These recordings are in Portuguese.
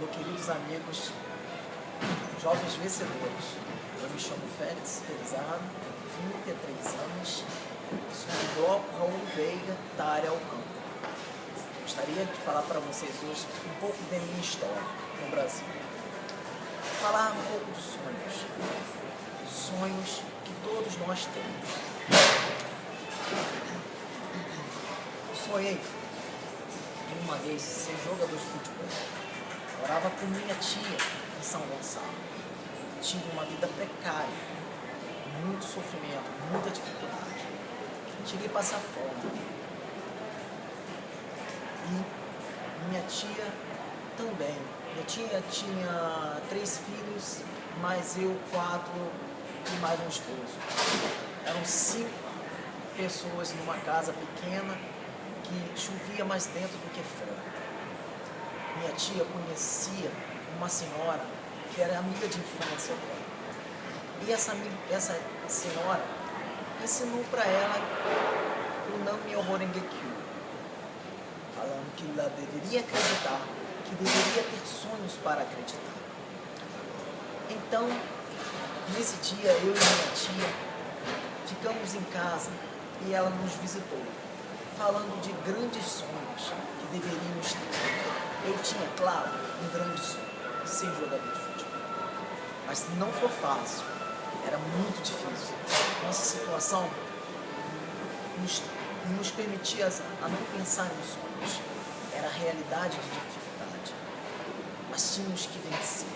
queridos amigos, jovens vencedores. Eu me chamo Félix Felizardo, 33 anos, sou do Bloco Raul Veiga, da área Alcântara. Gostaria de falar para vocês hoje um pouco da minha história no Brasil. Falar um pouco dos sonhos que todos nós temos. Sonhei uma vez ser jogador de futebol. Morava com minha tia em São Gonçalo. Tive uma vida precária, muito sofrimento, muita dificuldade. Cheguei a passar fome. E minha tia também. Minha tia tinha 3 filhos, mais eu 4 e mais um esposo. Eram 5 pessoas numa casa pequena que chovia mais dentro do que fora. Minha tia conhecia uma senhora que era amiga de infância dela. E essa senhora ensinou para ela o Nam-myoho Renge Kyo, falando que ela deveria acreditar, que deveria ter sonhos para acreditar. Então, nesse dia, eu e minha tia ficamos em casa e ela nos visitou, falando de grandes sonhos que deveríamos ter. Eu tinha, claro, um grande sonho, ser jogador de futebol. Mas se não for fácil, era muito difícil. Nossa situação nos permitia a não pensar em sonhos. Era a realidade de dificuldade. Mas tínhamos que vencer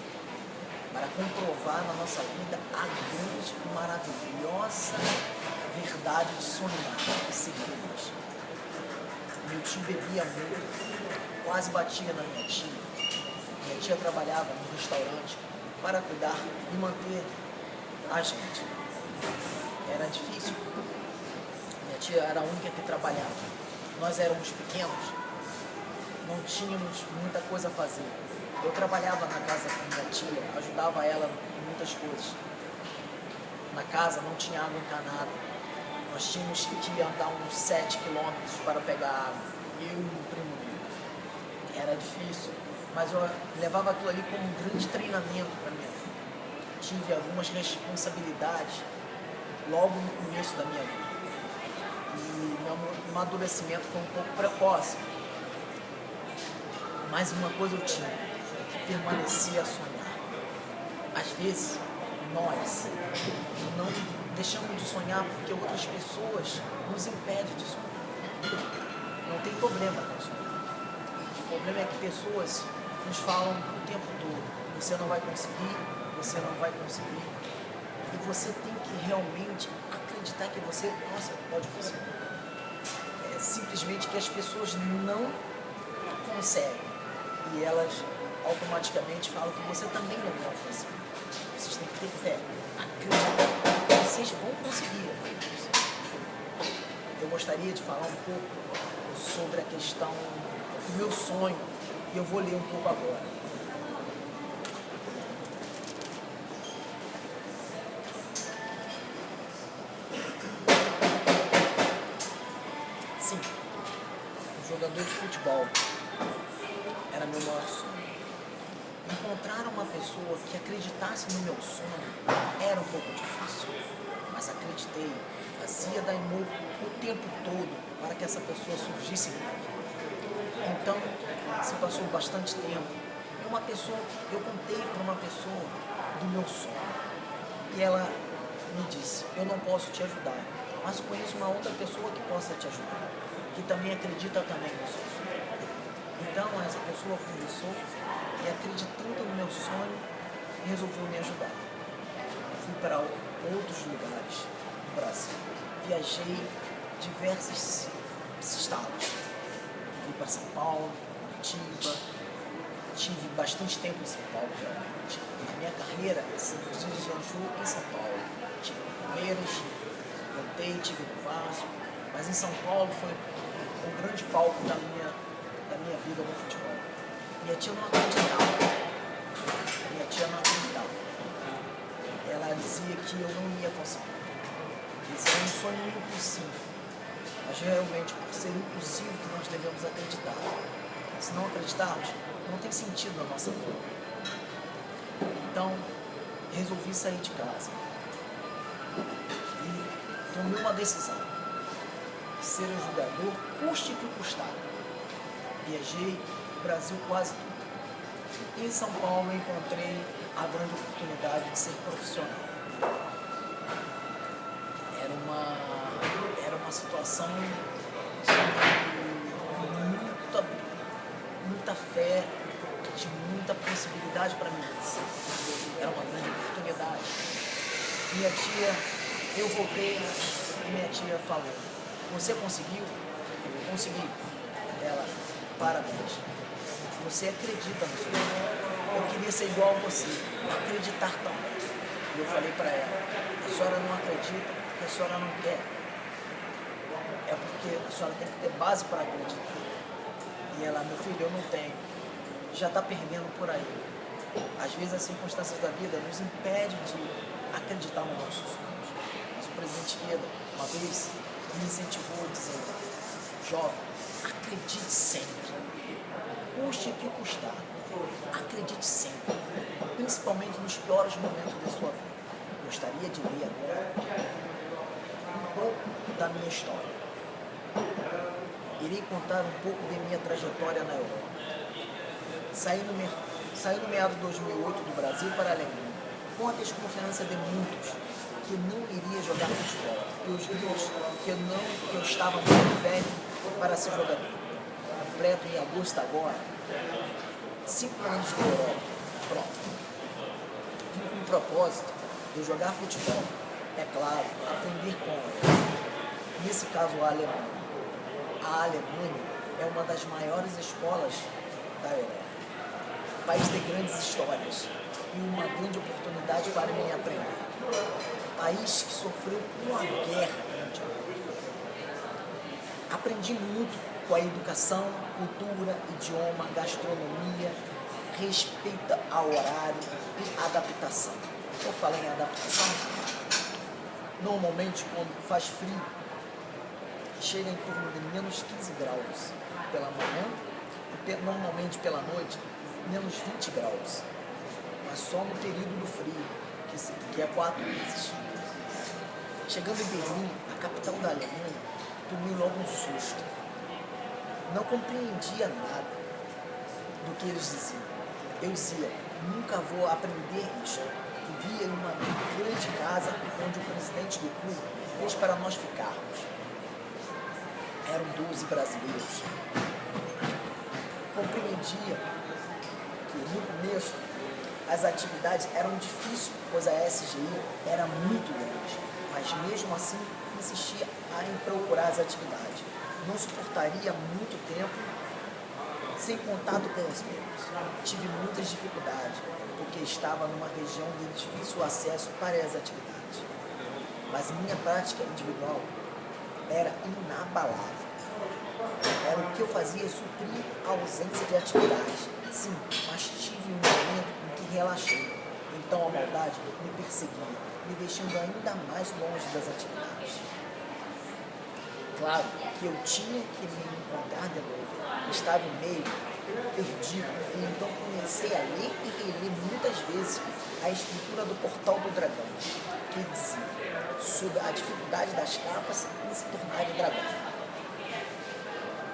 para comprovar na nossa vida a grande e maravilhosa verdade de sonhar e seguir. Meu tio bebia muito, quase batia na minha tia. Minha tia trabalhava no restaurante para cuidar e manter a gente. Era difícil. Minha tia era a única que trabalhava. Nós éramos pequenos, não tínhamos muita coisa a fazer. Eu trabalhava na casa com minha tia, ajudava ela em muitas coisas. Na casa não tinha água encanada. Nós tínhamos que andar uns 7 quilômetros para pegar água. Eu e o primo meu. Era difícil, mas eu levava aquilo ali como um grande treinamento para minha vida. Tive algumas responsabilidades logo no começo da minha vida. E meu amadurecimento foi um pouco precoce. Mas uma coisa eu tinha, que permanecia a sonhar. Às vezes, nós não deixamos de sonhar porque outras pessoas nos impedem de sonhar. Não tem problema com sonhar. O problema é que pessoas nos falam o tempo todo: você não vai conseguir, você não vai conseguir. E você tem que realmente acreditar que você pode conseguir. É simplesmente que as pessoas não conseguem. E elas automaticamente falam que você também não vai conseguir. Vocês têm que ter fé, acreditar que vocês vão conseguir. Eu gostaria de falar um pouco sobre a questão do meu sonho, e eu vou ler um pouco agora. Sim, um jogador de futebol era meu maior sonho. Encontrar uma pessoa que acreditasse no meu sonho era um pouco difícil, mas acreditei, fazia da amor o tempo todo para que essa pessoa surgisse na minha vida. Então, se passou bastante tempo, e eu contei para uma pessoa do meu sonho, e ela me disse: eu não posso te ajudar, mas conheço uma outra pessoa que possa te ajudar, que também acredita também no seu sonho. Então, essa pessoa começou e, acreditando no meu sonho, resolveu me ajudar. Fui para outros lugares do Brasil. Viajei diversos estados. Fui para São Paulo, Curitiba. Tive bastante tempo em São Paulo, realmente. A minha carreira se deslanchou em São Paulo. Tive no Palmeiras, voltei, tive no Vasco. Mas em São Paulo foi um grande palco da minha vida no futebol. Minha tia não acreditava. Ela dizia que eu não ia conseguir. Esse era um sonho impossível. Mas realmente, por ser impossível, que nós devemos acreditar. Se não acreditarmos, não tem sentido na nossa vida. Então, resolvi sair de casa. E tomei uma decisão. Ser um jogador, custe o que custar. Viajei o Brasil quase todo. E em São Paulo encontrei a grande oportunidade de ser profissional. Era uma situação de muita fé, de muita possibilidade para mim. Era uma grande oportunidade. Minha tia, eu voltei e minha tia falou: você conseguiu? Eu consegui. Ela, parabéns. Você acredita no seu sonho. Eu queria ser igual a você, acreditar também. E eu falei para ela: a senhora não acredita porque a senhora não quer. É porque a senhora tem que ter base para acreditar. E ela: meu filho, eu não tenho. Já está perdendo por aí. Às vezes as circunstâncias da vida nos impedem de acreditar nos nossos sonhos. Mas o presidente Ieda, uma vez, me incentivou dizendo: jovem, acredite sempre. Custe o que custar. Acredite sempre. Principalmente nos piores momentos da sua vida. Gostaria de ler agora um pouco da minha história. Irei contar um pouco de minha trajetória na Europa. Saí no meado de 2008 do Brasil para a Alemanha, com a desconfiança de muitos que não iria jogar futebol, e os gritos que eu estava muito velho para ser jogador. Completo em agosto agora, 5 anos de Europa, pronto. E com o propósito de jogar futebol, é claro, aprender com ela. Nesse caso, a Alemanha. A Alemanha é uma das maiores escolas da Europa. País de grandes histórias e uma grande oportunidade para mim aprender. País que sofreu uma guerra mundial. Aprendi muito com a educação, cultura, idioma, gastronomia, respeito ao horário e adaptação. Eu falei em adaptação. Normalmente, quando faz frio, chega em torno de menos 15 graus pela manhã e normalmente pela noite, menos 20 graus. Mas só no período do frio, que é 4 meses. Chegando em Berlim, a capital da Alemanha, tomei logo um susto. Não compreendia nada do que eles diziam. Eu dizia: nunca vou aprender isto. Vivia em uma grande casa onde o presidente do clube fez para nós ficarmos. Eram 12 brasileiros. Compreendia que no começo as atividades eram difíceis, pois a SGI era muito grande, mas mesmo assim insistia em procurar as atividades. Não suportaria muito tempo sem contato com os membros. Tive muitas dificuldades, porque estava numa região de difícil acesso para as atividades. Mas minha prática individual era inabalável. Era o que eu fazia suprir a ausência de atividades. Sim, mas tive um momento em que relaxei. Então a maldade me perseguia, me deixando ainda mais longe das atividades. Claro que eu tinha que me encontrar de novo. Estava em meio perdido, e então comecei a ler e reler muitas vezes a escritura do Portal do Dragão, que dizia sobre a dificuldade das capas em se tornarem dragão.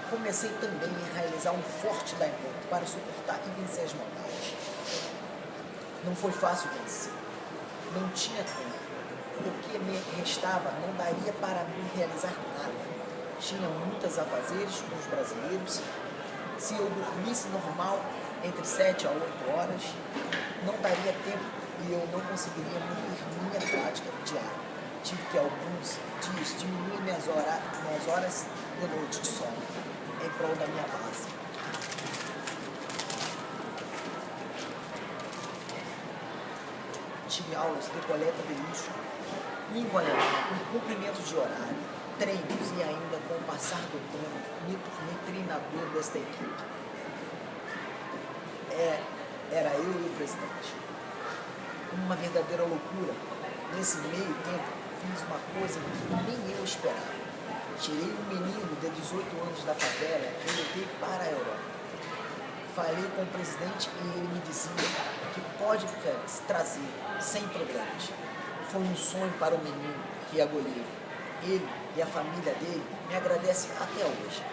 Comecei também a realizar um forte daimon para suportar e vencer as maldades. Não foi fácil vencer. Não tinha tempo. O que me restava não daria para me realizar nada. Tinha muitas afazeres com os brasileiros. Se eu dormisse normal, entre 7 a 8 horas, não daria tempo e eu não conseguiria manter minha prática diária. Tive que alguns dias diminuir minhas horas de noite de sono, em prol da minha base. Tive aulas de coleta de lixo, língua alemã, cumprimento de horário, treinos e ainda com o passar do tempo me tornei treinador desta equipe. Era eu e o presidente. Uma verdadeira loucura. Nesse meio tempo fiz uma coisa que nem eu esperava. Tirei um menino de 18 anos da favela e levei para a Europa. Falei com o presidente e ele me dizia que pode, Félix, trazer sem problemas. Foi um sonho para o menino que é goleiro. Ele e a família dele me agradecem até hoje.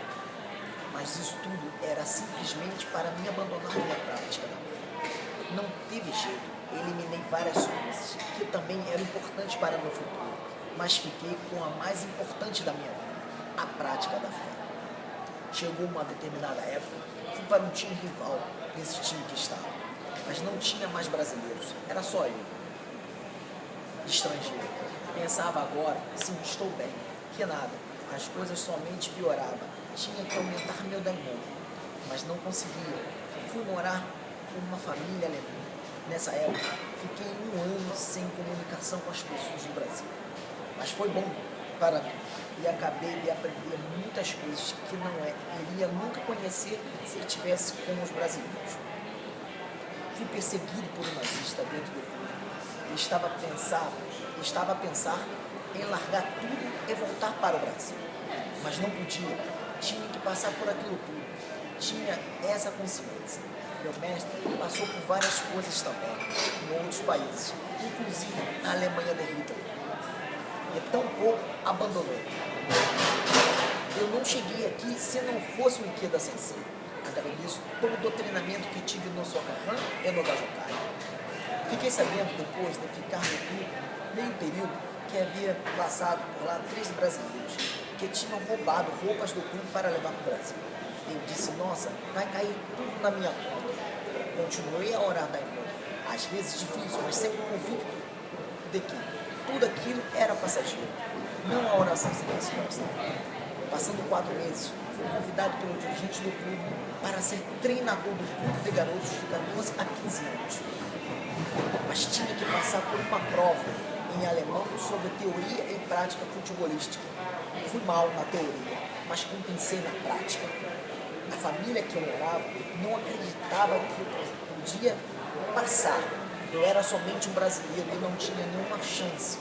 Mas isso tudo era simplesmente para me abandonar minha prática da fé. Não teve jeito. Eliminei várias coisas que também eram importantes para o meu futuro, mas fiquei com a mais importante da minha vida, a prática da fé. Chegou uma determinada época, fui para um time rival nesse time que estava, mas não tinha mais brasileiros, era só eu, estrangeiro. Pensava agora, sim, estou bem, que nada, as coisas somente pioravam, tinha que aumentar meu daimon, mas não conseguia. Fui morar com uma família alemã. Nessa época, fiquei 1 ano sem comunicação com as pessoas do Brasil. Mas foi bom para mim e acabei de aprender muitas coisas que não iria nunca conhecer se eu estivesse com os brasileiros. Fui perseguido por um nazista dentro do clube e estava a pensar em largar tudo e voltar para o Brasil. Mas não podia, tinha que passar por aquilo tudo. Tinha essa consciência. Meu mestre passou por várias coisas também, em outros países, inclusive na Alemanha de Hitler. E tão pouco abandonou. Eu não cheguei aqui se não fosse o Ikeda Sensei. Agradeço todo o treinamento que tive no Sokahan e no Gajokai. Fiquei sabendo depois de ficar no clube, meio período, que havia passado por lá 3 brasileiros que tinham roubado roupas do clube para levar para o Brasil. Eu disse, nossa, vai cair tudo na minha conta. Continuei a orar daimon, às vezes difícil, mas sempre convicto de que tudo aquilo era passageiro, não a oração sem resposta. Passando 4 meses, fui convidado pelo dirigente do clube para ser treinador do grupo de garotos de 14 a 15 anos. Mas tinha que passar por uma prova em alemão sobre teoria e prática futebolística. Fui mal na teoria, mas compensei na prática. A família que eu morava não acreditava que eu podia passar. Eu era somente um brasileiro e não tinha nenhuma chance.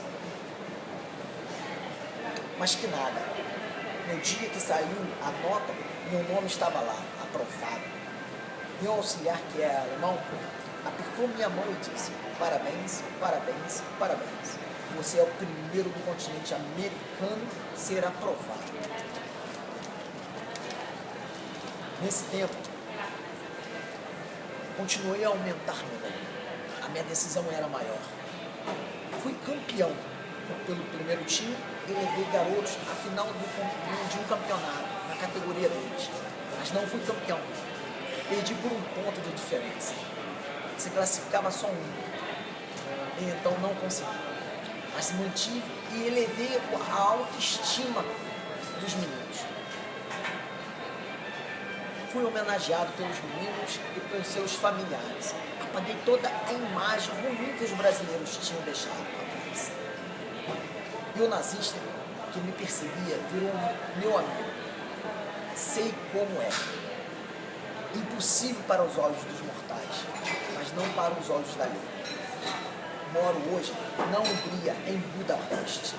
Mas que nada. No dia que saiu a nota, meu nome estava lá, aprovado. Meu auxiliar, que é alemão, apertou minha mão e disse, parabéns, parabéns, parabéns. Você é o primeiro do continente americano a ser aprovado. Nesse tempo, continuei a aumentar meu daimon. A minha decisão era maior. Fui campeão pelo primeiro time e levei garotos à final de um campeonato, na categoria deles. Mas não fui campeão. Perdi por 1 ponto de diferença. Se classificava só 1. E então não consegui. Mas mantive e elevei a autoestima dos meninos. Fui homenageado pelos meninos e pelos seus familiares. Apaguei toda a imagem ruim que os brasileiros tinham deixado atrás. E o nazista que me perseguia virou meu amigo. Sei como é. Impossível para os olhos dos mortais, mas não para os olhos da lei. Moro hoje na Hungria, em Budapeste.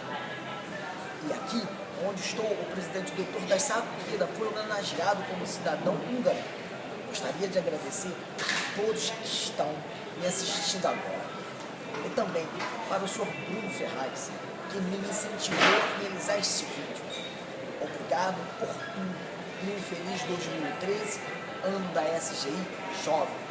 E aqui, onde estou, o presidente Dr. Daisaku Ikeda foi homenageado como cidadão húngaro. Gostaria de agradecer a todos que estão me assistindo agora. E também para o Sr. Bruno Ferraz, que me incentivou a realizar este vídeo. Obrigado por tudo e um feliz 2013, ano da SGI Jovem.